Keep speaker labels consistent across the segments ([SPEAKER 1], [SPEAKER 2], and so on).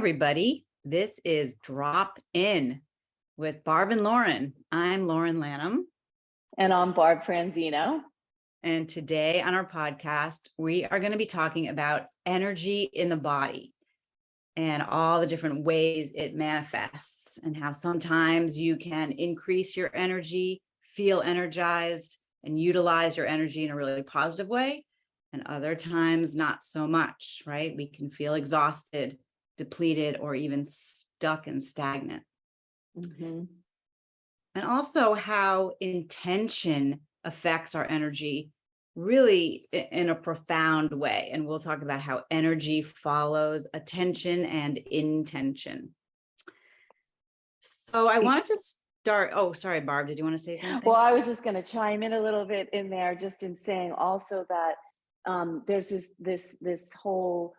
[SPEAKER 1] everybody. This is Drop In with Barb and Lauren. I'm Lauren Lanham.
[SPEAKER 2] And I'm Barb Franzino.
[SPEAKER 1] And today on our podcast, we are going to be talking about energy in the body and all the different ways it manifests, and how sometimes you can increase your energy, feel energized, and utilize your energy in a really positive way. And other times, not so much, right? We can feel exhausted, depleted, or even stuck and stagnant.
[SPEAKER 2] Mm-hmm.
[SPEAKER 1] And also how intention affects our energy really in a profound way. And we'll talk about how energy follows attention and intention. So I wanted to start. Oh, sorry, Barb, did you want to say something?
[SPEAKER 2] Well, I was just going to chime in a little bit in there, just in saying also that there's this whole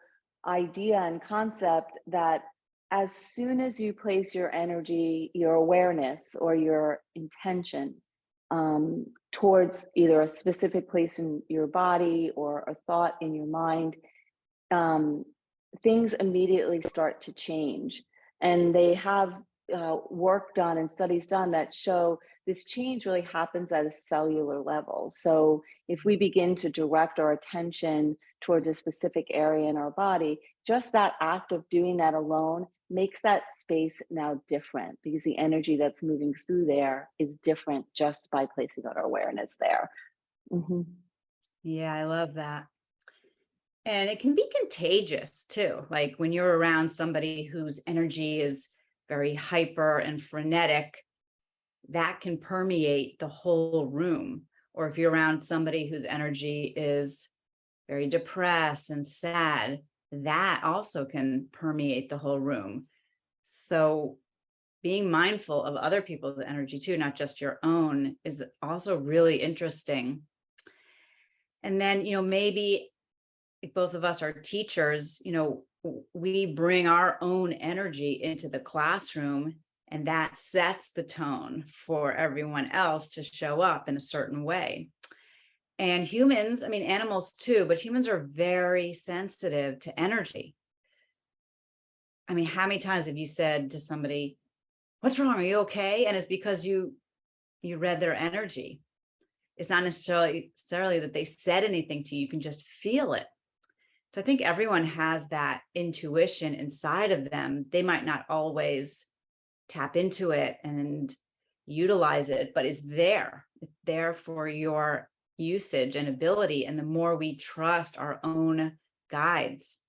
[SPEAKER 2] idea and concept that as soon as you place your energy, your awareness, or your intention towards either a specific place in your body or a thought in your mind, things immediately start to change. And they have work done and studies done that show this change really happens at a cellular level. So if we begin to direct our attention towards a specific area in our body, just that act of doing that alone makes that space now different, because the energy that's moving through there is different just by placing our awareness there. Mm-hmm.
[SPEAKER 1] Yeah, I love that. And it can be contagious too. Like when you're around somebody whose energy is very hyper and frenetic, that can permeate the whole room. Or if you're around somebody whose energy is very depressed and sad, that also can permeate the whole room. So being mindful of other people's energy too, not just your own, is also really interesting. And then, maybe if both of us are teachers, we bring our own energy into the classroom, and that sets the tone for everyone else to show up in a certain way. And humans, animals too, but humans are very sensitive to energy. How many times have you said to somebody, "What's wrong? Are you okay?" And it's because you read their energy. It's not necessarily that they said anything to you. You can just feel it. So I think everyone has that intuition inside of them. They might not always tap into it and utilize it, but it's there. It's there for your usage and ability. And the more we trust our own guides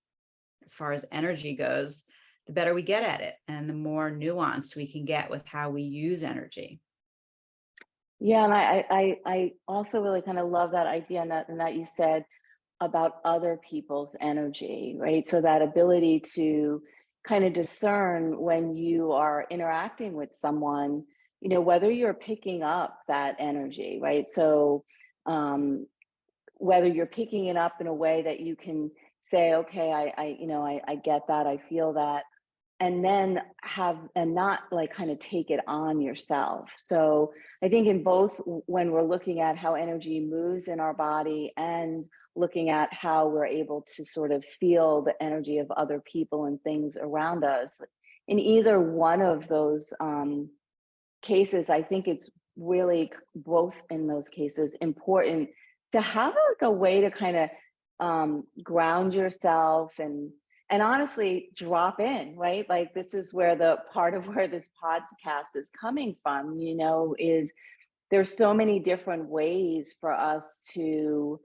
[SPEAKER 1] as far as energy goes, the better we get at it, and the more nuanced we can get with how we use energy.
[SPEAKER 2] Yeah, and I also really kind of love that idea, and that you said about other people's energy, right? So that ability to kind of discern when you are interacting with someone, whether you're picking up that energy, right? So whether you're picking it up in a way that you can say, okay, I get that, I feel that, and then not like kind of take it on yourself. So I think in both, when we're looking at how energy moves in our body and looking at how we're able to sort of feel the energy of other people and things around us, in either one of those cases, I think it's really, both in those cases, important to have like a way to kind of ground yourself and honestly drop in, right? Like this is where the part of where this podcast is coming from, is there's so many different ways for us to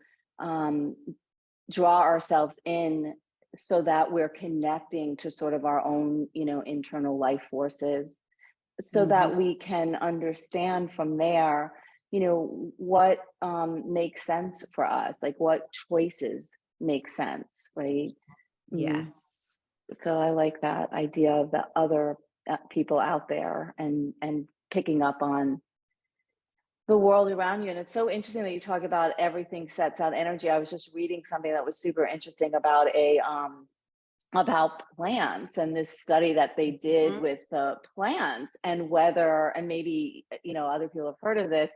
[SPEAKER 2] draw ourselves in, so that we're connecting to sort of our own, internal life forces, so that we can understand from there, what makes sense for us, like what choices make sense, right?
[SPEAKER 1] Yes.
[SPEAKER 2] So I like that idea of the other people out there and picking up on the world around you. And it's so interesting that you talk about everything sets out energy. I was just reading something that was super interesting about about plants, and this study that they did with the plants, and whether, and maybe, other people have heard of this,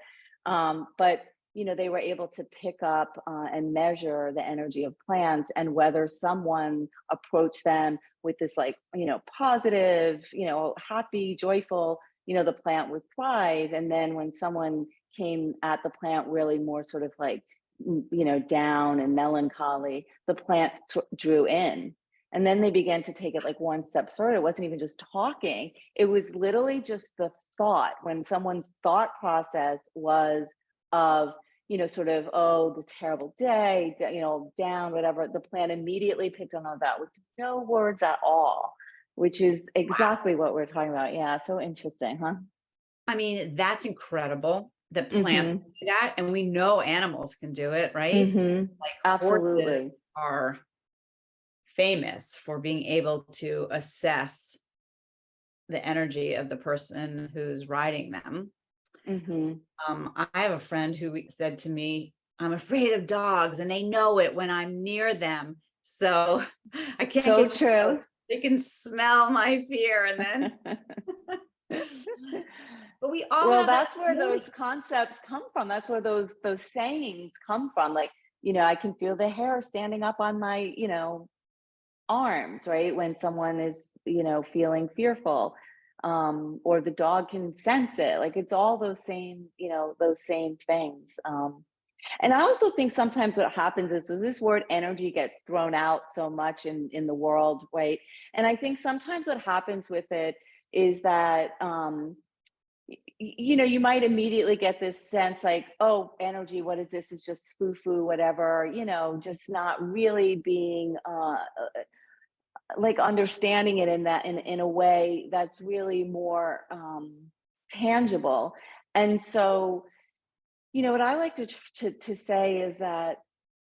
[SPEAKER 2] but they were able to pick up and measure the energy of plants, and whether someone approached them with this like, positive, happy, joyful, the plant would thrive. And then when someone came at the plant really more sort of like, down and melancholy, the plant drew in. And then they began to take it like one step further. It wasn't even just talking, it was literally just the thought. When someone's thought process was of, sort of, oh, this terrible day, down, whatever, the plant immediately picked on that with no words at all, which is exactly what we're talking about. Yeah, so interesting, huh?
[SPEAKER 1] I mean, that's incredible that plants can
[SPEAKER 2] Mm-hmm.
[SPEAKER 1] do that. And we know animals can do it, right?
[SPEAKER 2] Mm-hmm.
[SPEAKER 1] Like horses
[SPEAKER 2] Absolutely.
[SPEAKER 1] are famous for being able to assess the energy of the person who's riding them.
[SPEAKER 2] Mm-hmm.
[SPEAKER 1] I have a friend who said to me, I'm afraid of dogs and they know it when I'm near them. So I can't
[SPEAKER 2] So
[SPEAKER 1] get close.
[SPEAKER 2] true.
[SPEAKER 1] They can smell my fear. And then, but we all
[SPEAKER 2] Well,
[SPEAKER 1] have that
[SPEAKER 2] that's where those
[SPEAKER 1] ability.
[SPEAKER 2] concepts come from. That's where those sayings come from. Like, I can feel the hair standing up on my, arms, right? When someone is, feeling fearful. Or the dog can sense it. Like it's all those same things. And I also think sometimes what happens is, so this word energy gets thrown out so much in the world, right? And I think sometimes what happens with it is that you might immediately get this sense like, oh, energy, what is this? Is just foo-foo, whatever, just not really being like understanding it in that in a way that's really more tangible. And so, what I like to say is that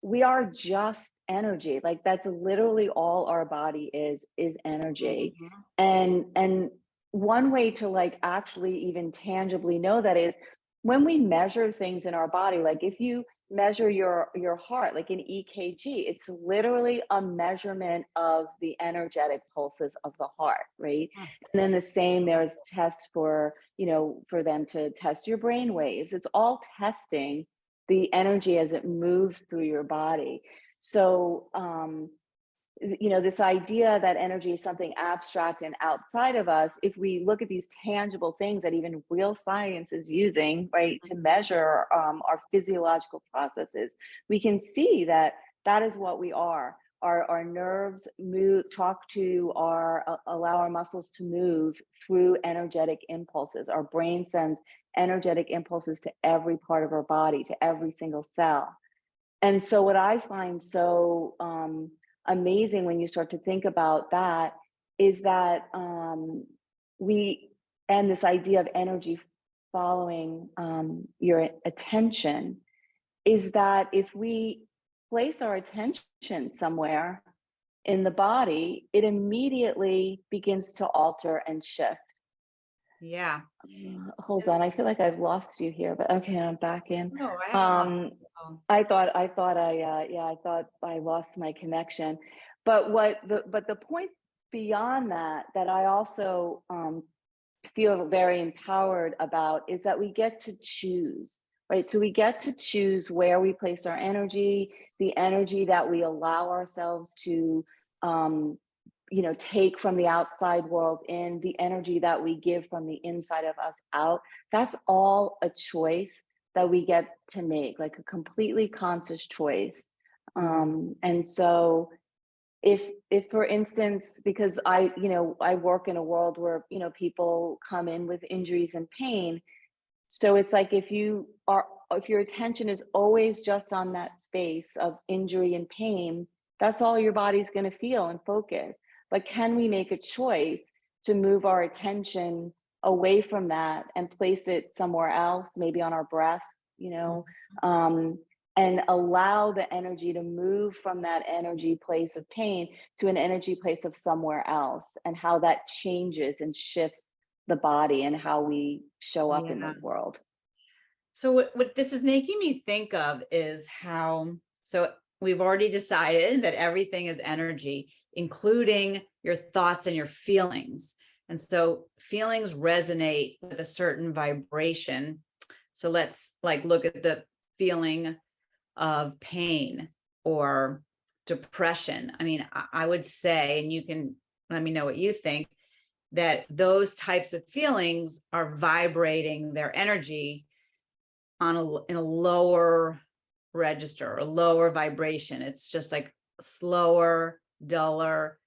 [SPEAKER 2] we are just energy. Like that's literally all our body is energy.
[SPEAKER 1] Mhm.
[SPEAKER 2] And one way to like actually even tangibly know that is when we measure things in our body. Like if you measure your heart, like an EKG, it's literally a measurement of the energetic pulses of the heart, right?
[SPEAKER 1] Huh.
[SPEAKER 2] And then the same, there's tests for, for them to test your brain waves. It's all testing the energy as it moves through your body. So, this idea that energy is something abstract and outside of us, if we look at these tangible things that even real science is using, right, to measure our physiological processes, we can see that that is what we are. Our nerves move, talk to allow our muscles to move through energetic impulses. Our brain sends energetic impulses to every part of our body, to every single cell. And so, what I find so amazing when you start to think about that is that we, and this idea of energy following your attention, is that if we place our attention somewhere in the body, it immediately begins to alter and shift.
[SPEAKER 1] Yeah.
[SPEAKER 2] Hold
[SPEAKER 1] And
[SPEAKER 2] on, I feel like I've lost you here, but okay, I'm back in.
[SPEAKER 1] no, I haven't lost
[SPEAKER 2] Um,
[SPEAKER 1] it all.
[SPEAKER 2] I thought I lost my connection. But the point beyond that I also feel very empowered about is that we get to choose, right? So we get to choose where we place our energy, the energy that we allow ourselves to um, take from the outside world in, the energy that we give from the inside of us out. That's all a choice that we get to make, like a completely conscious choice.
[SPEAKER 1] Mhm.
[SPEAKER 2] And so if for instance, because I work in a world where people come in with injuries and pain, so it's like if your attention is always just on that space of injury and pain, that's all your body's going to feel and focus. But can we make a choice to move our attention away from that and place it somewhere else, maybe on our breath, you know, um, and allow the energy to move from that energy place of pain to an energy place of somewhere else, and how that changes and shifts the body and how we show up in the
[SPEAKER 1] Yeah.
[SPEAKER 2] world.
[SPEAKER 1] So what this is making me think of is how, so we've already decided that everything is energy, including your thoughts and your feelings. And so feelings resonate with a certain vibration. So let's like look at the feeling of pain or depression, I mean, I would say, and you can let me know what you think, that those types of feelings are vibrating their energy in a lower register, a lower vibration. It's just like slower, duller,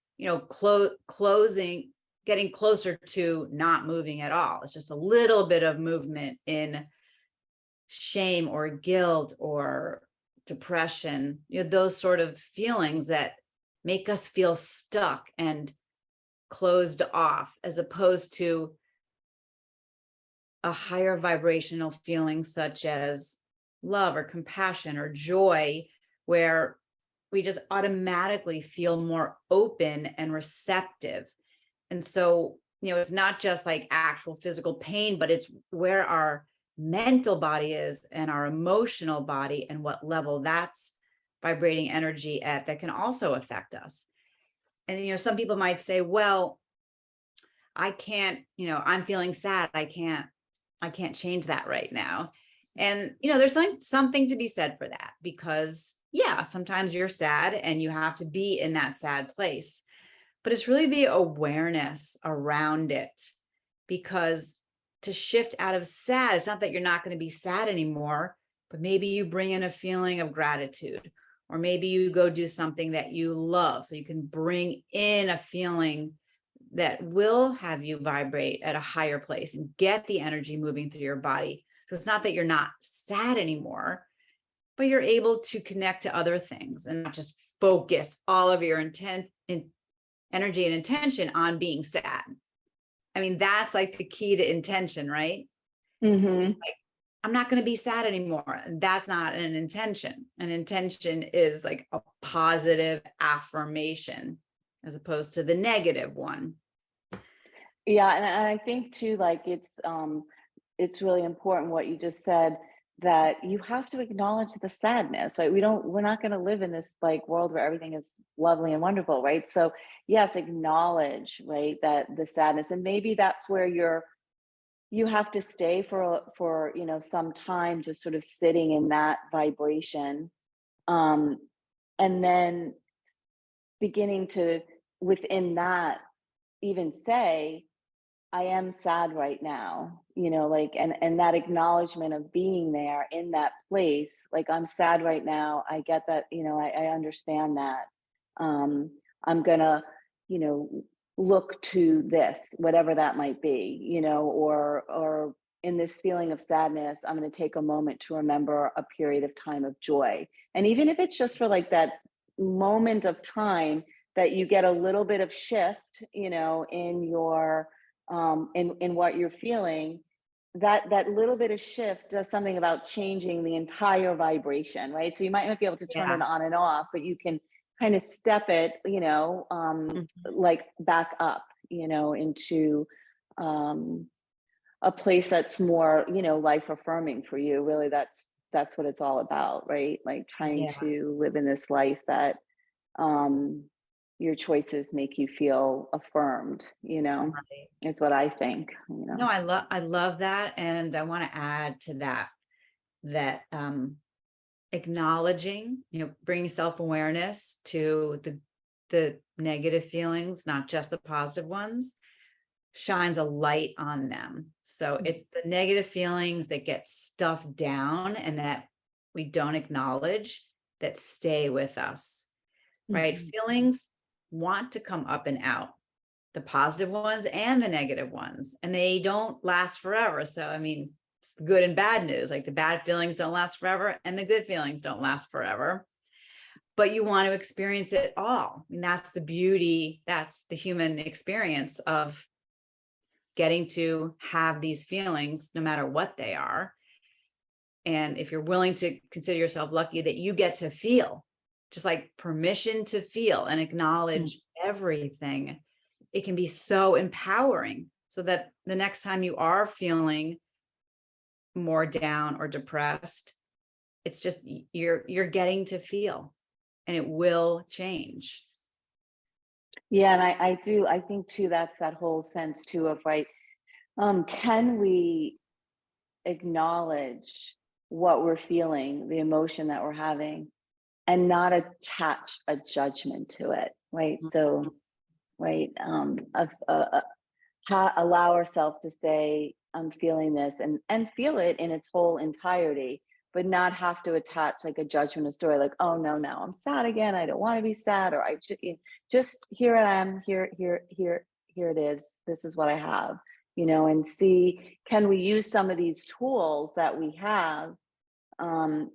[SPEAKER 1] closing, getting closer to not moving at all. It's just a little bit of movement in shame or guilt or depression, those sort of feelings that make us feel stuck and closed off, as opposed to a higher vibrational feeling such as love or compassion or joy, where we just automatically feel more open and receptive. And so, it's not just like actual physical pain, but it's where our mental body is and our emotional body and what level that's vibrating energy at that can also affect us. And, some people might say, well, I can't, I'm feeling sad. I can't change that right now. And, there's like something to be said for that, because yeah, sometimes you're sad and you have to be in that sad place, but it's really the awareness around it. Because to shift out of sad, it's not that you're not going to be sad anymore, but maybe you bring in a feeling of gratitude, or maybe you go do something that you love. So you can bring in a feeling that will have you vibrate at a higher place and get the energy moving through your body. So it's not that you're not sad anymore, but you're able to connect to other things and not just focus all of your energy and intention on being sad. I mean, that's like the key to intention, right?
[SPEAKER 2] Mm-hmm.
[SPEAKER 1] Like, I'm not going to be sad anymore. And that's not an intention. An intention is like a positive affirmation as opposed to the negative one.
[SPEAKER 2] Yeah, and I think too, like it's really important what you just said, that you have to acknowledge the sadness, right? We're not going to live in this like world where everything is lovely and wonderful, right? So yes, acknowledge, right, that the sadness, and maybe that's where you have to stay for some time, just sort of sitting in that vibration, um, and then beginning to, within that, even say, I am sad right now, like, and that acknowledgement of being there in that place, like, I'm sad right now. I get that, I understand that. Um, I'm gonna, you know, look to this, whatever that might be, or in this feeling of sadness, I'm gonna take a moment to remember a period of time of joy. And even if it's just for like that moment of time, that you get a little bit of shift, in your in what you're feeling, that little bit of shift does something about changing the entire vibration, right? So you might not be able to turn
[SPEAKER 1] Yeah.
[SPEAKER 2] it on and off, but you can kind of step it,
[SPEAKER 1] Mhm.
[SPEAKER 2] like back up, into a place that's more, life affirming for you. Really, that's what it's all about, right? Like trying
[SPEAKER 1] Yeah.
[SPEAKER 2] to live in this life that um your choices make you feel affirmed,
[SPEAKER 1] Right.
[SPEAKER 2] is what I think,
[SPEAKER 1] No, I love that. And I want to add to that acknowledging, bringing self-awareness to the negative feelings, not just the positive ones, shines a light on them. So it's the negative feelings that get stuffed down and that we don't acknowledge that stay with us, right?
[SPEAKER 2] Mhm.
[SPEAKER 1] Feelings want to come up and out, the positive ones and the negative ones, and they don't last forever. So, I mean, it's good and bad news. Like the bad feelings don't last forever and the good feelings don't last forever, but you want to experience it all. And that's the beauty. That's the human experience of getting to have these feelings, no matter what they are. And if you're willing to consider yourself lucky that you get to feel, just like permission to feel and
[SPEAKER 2] Mm.
[SPEAKER 1] acknowledge everything, it can be so empowering, so that the next time you are feeling more down or depressed, it's just you're getting to feel, and it will change.
[SPEAKER 2] Yeah, and I think too, that's that whole sense too of, right, can we acknowledge what we're feeling, the emotion that we're having, and not attach a judgment to it, right? So, right, allow ourselves to say, I'm feeling this, and feel it in its whole entirety, but not have to attach like a judgment or story, like, oh no, now I'm sad again. I don't want to be sad, or I should just, here I am, here it is. This is what I have, and see, can we use some of these tools that we have, um,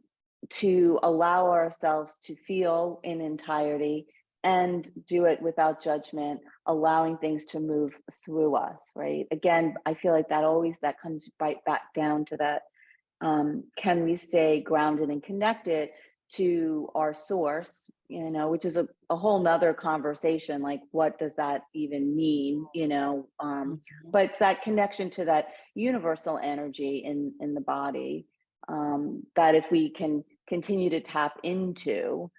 [SPEAKER 2] to allow ourselves to feel in entirety and do it without judgment, allowing things to move through us, right? Again, I feel like that comes right back down to that. Can we stay grounded and connected to our source, which is a whole nother conversation, like what does that even mean, but it's that connection to that universal energy in the body, that if we can continue to tap into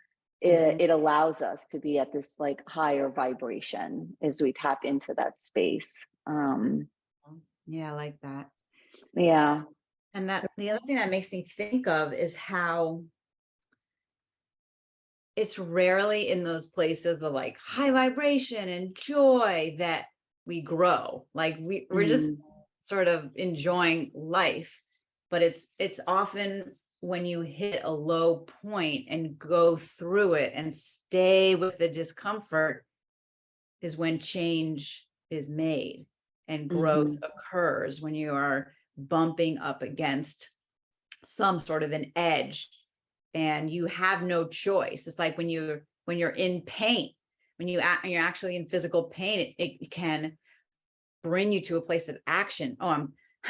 [SPEAKER 2] it, it allows us to be at this like higher vibration as we tap into that space.
[SPEAKER 1] Yeah, I like that.
[SPEAKER 2] Yeah.
[SPEAKER 1] And that the other thing that makes me think of is how it's rarely in those places of like high vibration and joy that we grow. Like we're just sort of enjoying life, but it's often when you hit a low point and go through it and stay with the discomfort is when change is made and growth occurs, when you are bumping up against some sort of an edge and you have no choice. It's like when you're in pain, when you're actually in physical pain, it can bring you to a place of action. Oh,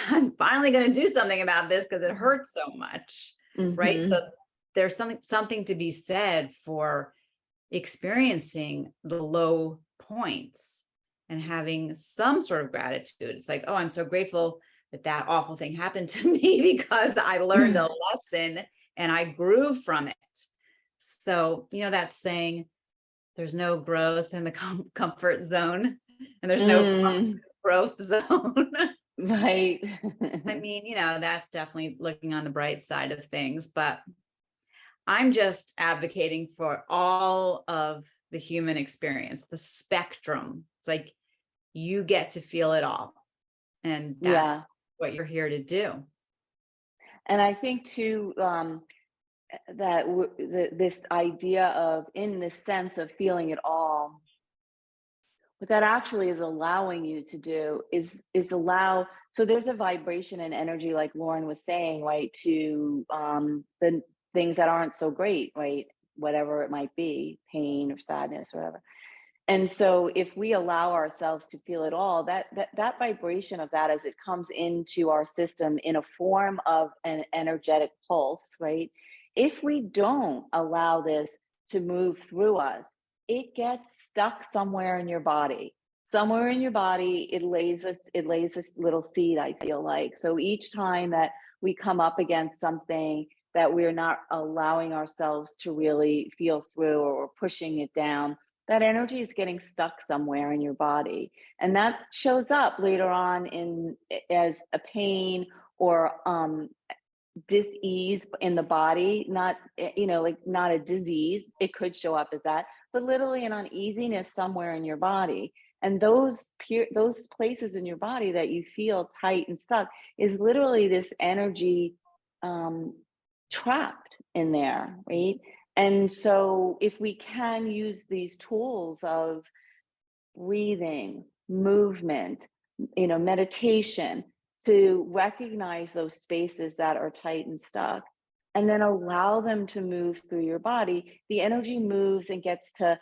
[SPEAKER 1] I'm finally going to do something about this because it hurts so much. Right. So there's something to be said for experiencing the low points and having some sort of gratitude. It's like, oh, I'm so grateful that awful thing happened to me because I learned a lesson and I grew from it. So, that saying, there's no growth in the comfort zone, and there's no growth zone.
[SPEAKER 2] Right.
[SPEAKER 1] I mean, that's definitely looking on the bright side of things, but I'm just advocating for all of the human experience, the spectrum. It's like you get to feel it all. And that's what you're here to do.
[SPEAKER 2] And I think too, that this idea of, in the sense of feeling it all, what that actually is allowing you to do is allow, so there's a vibration and energy, like Lauren was saying, right, to the things that aren't so great, right, whatever it might be, pain or sadness or whatever. And so if we allow ourselves to feel it all, that vibration of that, as it comes into our system in a form of an energetic pulse, right, if we don't allow this to move through us, it gets stuck somewhere in your body. Somewhere in your body, it lays this little seed, I feel like. So each time that we come up against something that we're not allowing ourselves to really feel through, or we're pushing it down, that energy is getting stuck somewhere in your body. And that shows up later on as a pain or dis-ease in the body, not, like not a disease. It could show up as that, but literally an uneasiness somewhere in your body. And those places in your body that you feel tight and stuck is literally this energy trapped in there, right? And so if we can use these tools of breathing, movement, meditation, to recognize those spaces that are tight and stuck, and then allow them to move through your body, the energy moves and gets to,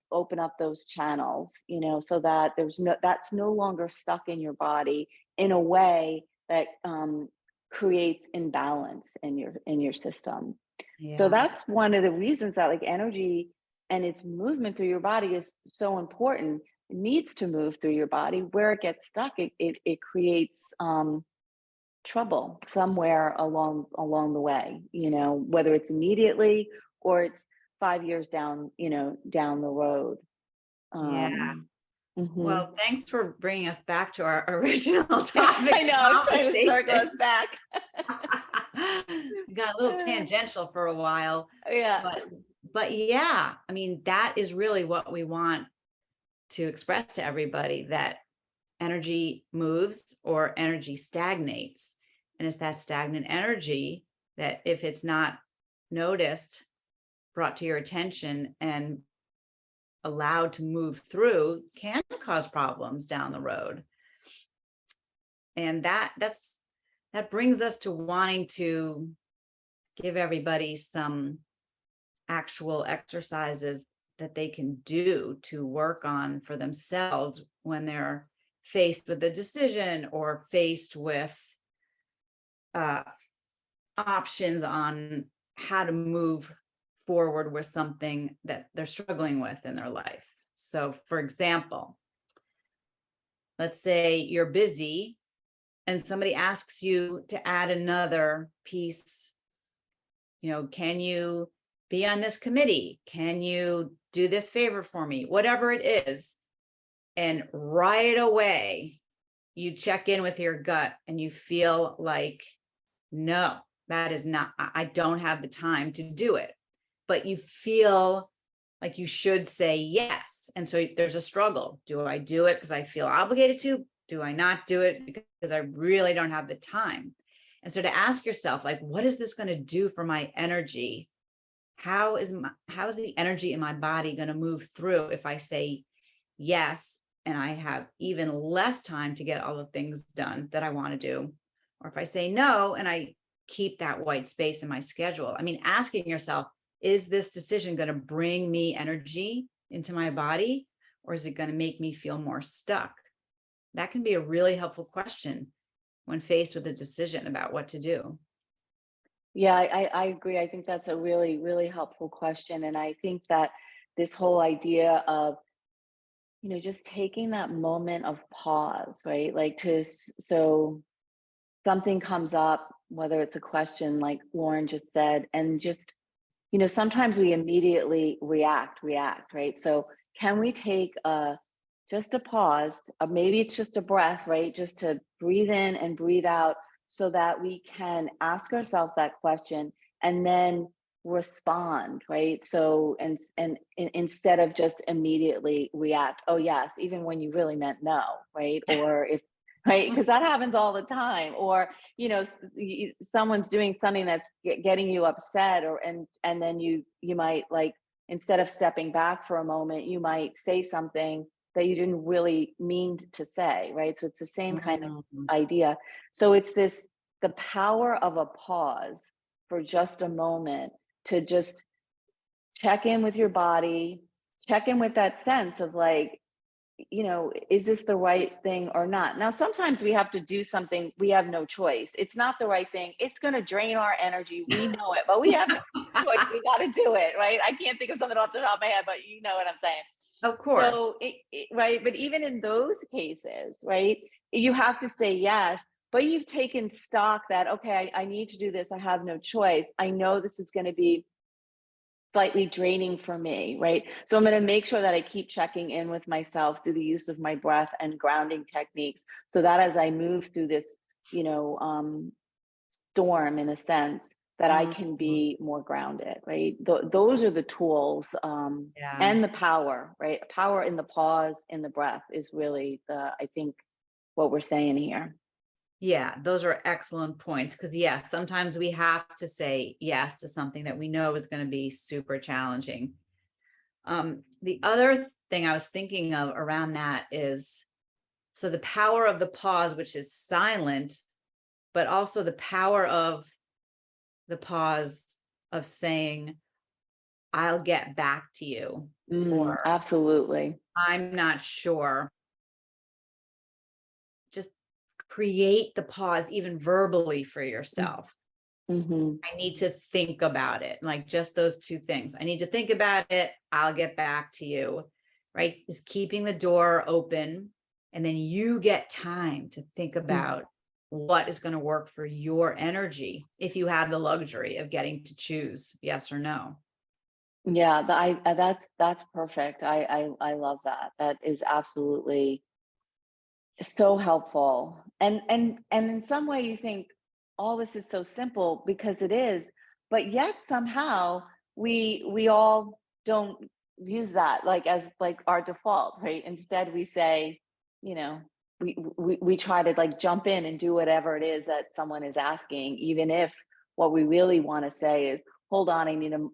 [SPEAKER 2] open up those channels, so that that's no longer stuck in your body in a way that creates imbalance in your system. So
[SPEAKER 1] Yeah.
[SPEAKER 2] that's one of the reasons that like energy and its movement through your body is so important. It needs to move through your body. Where it gets stuck, it creates trouble somewhere along the way, whether it's immediately or it's 5 years down the road.
[SPEAKER 1] Yeah.
[SPEAKER 2] Mhm.
[SPEAKER 1] Well, thanks for bringing us back to our original topic.
[SPEAKER 2] I know, I'm trying to circle us back.
[SPEAKER 1] Got a little tangential for a while,
[SPEAKER 2] Yeah.
[SPEAKER 1] but yeah, I mean, that is really what we want to express to everybody, that energy moves or energy stagnates. And it's that stagnant energy that, if it's not noticed, brought to your attention, and allowed to move through, can cause problems down the road. And that brings us to wanting to give everybody some actual exercises that they can do to work on for themselves when they're faced with a decision, or faced with uh, options on how to move forward with something that they're struggling with in their life. So, for example, let's say you're busy and somebody asks you to add another piece. Can you be on this committee? Can you do this favor for me? Whatever it is. And right away, you check in with your gut and you feel like, no, that is not, I don't have the time to do it. But you feel like you should say yes. And so there's a struggle. Do I do it because I feel obligated to? Do I not do it because I really don't have the time? And so to ask yourself, like, what is this going to do for my energy? How is the energy in my body going to move through if I say yes, and I have even less time to get all the things done that I want to do? Or if I say no and I keep that white space in my schedule? I mean, asking yourself, is this decision going to bring me energy into my body, or is it going to make me feel more stuck? That can be a really helpful question when faced with a decision about what to do.
[SPEAKER 2] Yeah, I agree. I think that's a really, really helpful question. And I think that this whole idea of, just taking that moment of pause, right? Like so something comes up, whether it's a question like Lauren just said, and just, sometimes we immediately react, right? So can we take just a pause, maybe it's just a breath, right? Just to breathe in and breathe out, so that we can ask ourselves that question and then respond, right? So, instead of just immediately react, oh yes, even when you really meant no, right? Or if, right, because that happens all the time. Or, someone's doing something that's getting you upset, or and then you might, like, instead of stepping back for a moment, you might say something that you didn't really mean to say, right? So it's the same kind of
[SPEAKER 1] Mhm.
[SPEAKER 2] idea. So it's the power of a pause for just a moment, to just check in with your body, check in with that sense of, like, is this the right thing or not? Now, sometimes we have to do something, we have no choice. It's not the right thing. It's going to drain our energy. We know it, but we have no choice. We got to do it, right? I can't think of something off the top of my head, but you know what I'm saying.
[SPEAKER 1] Of course.
[SPEAKER 2] So, right. But even in those cases, right, you have to say yes, but you've taken stock that, okay, I need to do this. I have no choice. I know this is going to be slightly draining for me, right? So I'm going to make sure that I keep checking in with myself through the use of my breath and grounding techniques, so that as I move through this, you know, um, storm, in a sense, that I can
[SPEAKER 1] Mhm.
[SPEAKER 2] be more grounded, right? Those are the tools,
[SPEAKER 1] Yeah.
[SPEAKER 2] and the power, right? Power in the pause, in the breath, is really I think, what we're saying here.
[SPEAKER 1] Yeah, those are excellent points, because yes, sometimes we have to say yes to something that we know is going to be super challenging. The other thing I was thinking of around that is, so the power of the pause, which is silent, but also the power of the pause of saying, I'll get back to you, or
[SPEAKER 2] Absolutely.
[SPEAKER 1] I'm not sure. Just create the pause even verbally for yourself.
[SPEAKER 2] Mm-hmm.
[SPEAKER 1] I need to think about it. Like, just those two things. I need to think about it. I'll get back to you. Right? Is keeping the door open. And then you get time to think about what is going to work for your energy, if you have the luxury of getting to choose yes or no.
[SPEAKER 2] Yeah, that's perfect. I love that. That is absolutely so helpful. And in some way, you think, all this is so simple because it is, but yet somehow we all don't use that like as like our default, right? Instead we say, you know, we try to like jump in and do whatever it is that someone is asking, even if what we really want to say is, hold on,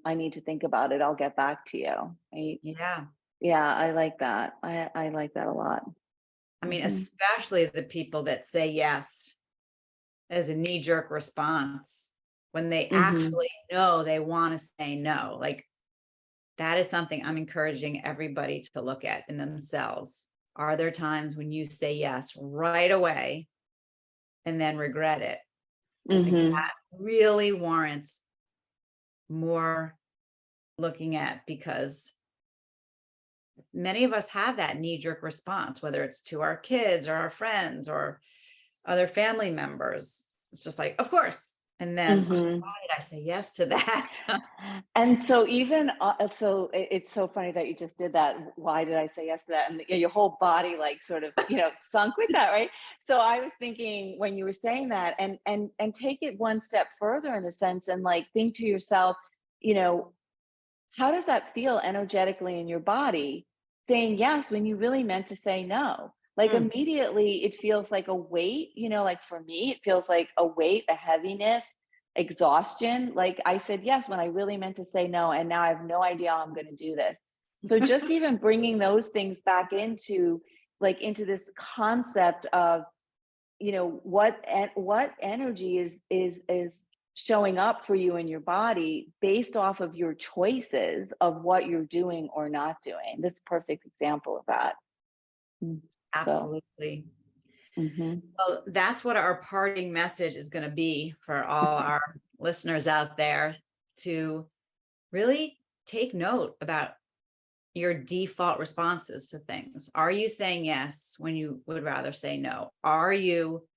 [SPEAKER 2] I need to think about it. I'll get back to you. Right?
[SPEAKER 1] Yeah.
[SPEAKER 2] Yeah, I like that. I like that a lot.
[SPEAKER 1] I mean,
[SPEAKER 2] Hmm.
[SPEAKER 1] especially the people that say yes as a knee-jerk response when they
[SPEAKER 2] Hmm.
[SPEAKER 1] actually know they want to say no. Like that is something I'm encouraging everybody to look at in themselves. Are there times when you say yes right away and then regret it? Like
[SPEAKER 2] Hmm.
[SPEAKER 1] that really warrants more looking at, because many of us have that knee-jerk response, whether it's to our kids or our friends or other family members. It's just like, of course. And then, "Oh,
[SPEAKER 2] Hmm.
[SPEAKER 1] why did I say yes to that?"
[SPEAKER 2] And so even it's so funny that you just did that. Why did I say yes to that? And your whole body like sort of, sunk with that, right? So I was thinking when you were saying that, and take it one step further in the sense, and like think to yourself, you know, how does that feel energetically in your body saying yes when you really meant to say no? Like
[SPEAKER 1] Mm.
[SPEAKER 2] immediately it feels like a weight, like for me, it feels like a weight, a heaviness, exhaustion. Like I said yes when I really meant to say no, and now I have no idea how I'm going to do this. So just even bringing those things back into this concept of what energy is showing up for you in your body based off of your choices of what you're doing or not doing. This is a perfect example of that. Mm. So
[SPEAKER 1] Absolutely.
[SPEAKER 2] mhm.
[SPEAKER 1] Well, that's what our parting message is going to be for all our listeners out there, to really take note about your default responses to things. Are you saying yes when you would rather say no? Are you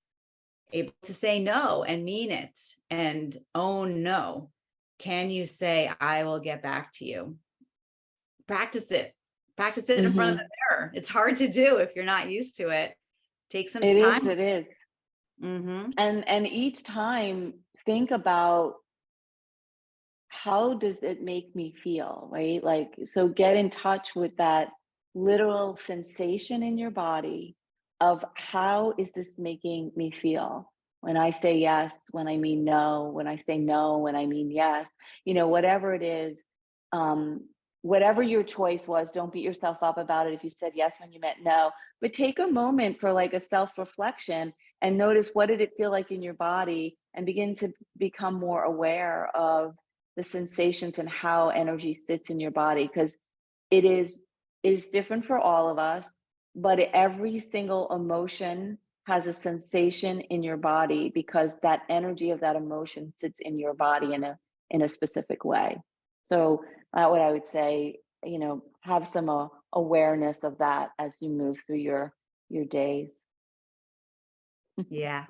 [SPEAKER 1] able to say no and mean it and own no? Can you say, I will get back to you? Practice it. Practice it in front of
[SPEAKER 2] Mhm.
[SPEAKER 1] the mirror. It's hard to do if you're not used to it. Take some
[SPEAKER 2] It is,
[SPEAKER 1] time.
[SPEAKER 2] it is.
[SPEAKER 1] Hmm.
[SPEAKER 2] And each time think about how does it make me feel, right? Like, so get in touch with that literal sensation in your body of how is this making me feel? When I say yes, when I mean no, when I say no, when I mean yes, whatever it is, um, whatever your choice was, don't beat yourself up about it if you said yes when you meant no, but take a moment for like a self reflection and notice what did it feel like in your body and begin to become more aware of the sensations and how energy sits in your body, because it is different for all of us, but every single emotion has a sensation in your body because that energy of that emotion sits in your body in a specific way. So what I would say, have some awareness of that as you move through your days.
[SPEAKER 1] Yeah.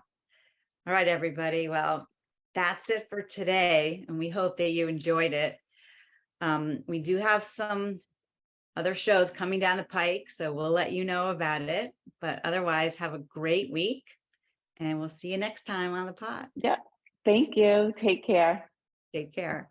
[SPEAKER 1] All right, everybody. Well, that's it for today. And we hope that you enjoyed it. We do have some other shows coming down the pike, so we'll let you know about it. But otherwise, have a great week, and we'll see you next time on the pod.
[SPEAKER 2] Yeah. Thank you. Take care.
[SPEAKER 1] Take care.